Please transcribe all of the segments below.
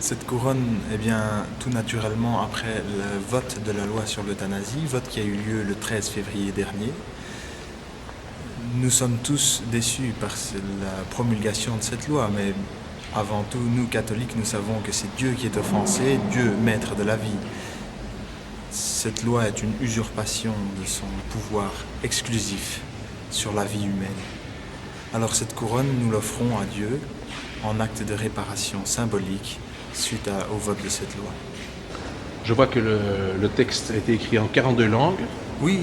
Cette couronne, eh bien, tout naturellement après le vote de la loi sur l'euthanasie, vote qui a eu lieu le 13 février dernier, nous sommes tous déçus par la promulgation de cette loi, mais avant tout, nous catholiques, nous savons que c'est Dieu qui est offensé, Dieu maître de la vie. Cette loi est une usurpation de son pouvoir exclusif sur la vie humaine. Alors cette couronne, nous l'offrons à Dieu en acte de réparation symbolique suite au vote de cette loi. Je vois que le texte a été écrit en 42 langues. Oui,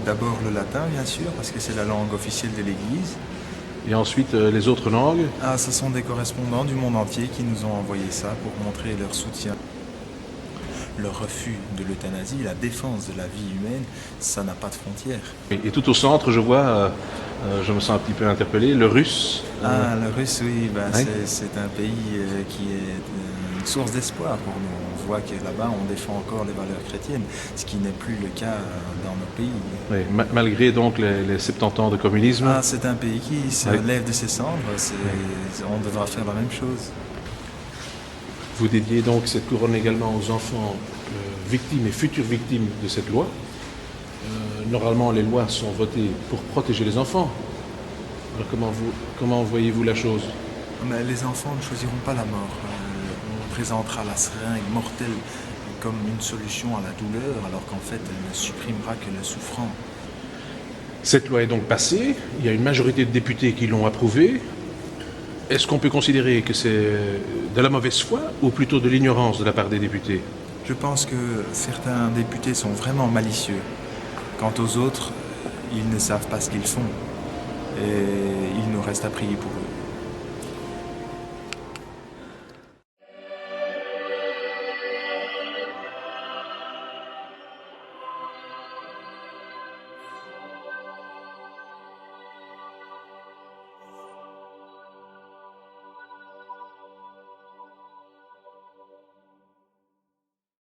d'abord le latin, bien sûr, parce que c'est la langue officielle de l'Église. Et ensuite les autres langues. Ah, ce sont des correspondants du monde entier qui nous ont envoyé ça pour montrer leur soutien. Le refus de l'euthanasie, la défense de la vie humaine, ça n'a pas de frontières. Et tout au centre, je vois, je me sens un petit peu interpellé, le russe. Ah, le russe, oui, Oui. c'est un pays qui est une source d'espoir pour nous. On voit que là-bas, on défend encore les valeurs chrétiennes, ce qui n'est plus le cas dans nos pays. Oui, malgré donc les 70 ans de communisme. Ah, c'est un pays qui se Oui. lève de ses cendres, on devra faire la même chose. Vous dédiez donc cette couronne également aux enfants victimes et futures victimes de cette loi. Normalement, les lois sont votées pour protéger les enfants. Alors comment voyez-vous la chose? Mais les enfants ne choisiront pas la mort. On présentera la seringue mortelle comme une solution à la douleur, alors qu'en fait, elle ne supprimera que le souffrant. Cette loi est donc passée, il y a une majorité de députés qui l'ont approuvée. Est-ce qu'on peut considérer que c'est de la mauvaise foi ou plutôt de l'ignorance de la part des députés? Je pense que certains députés sont vraiment malicieux. Quant aux autres, ils ne savent pas ce qu'ils font. Et il nous reste à prier pour eux.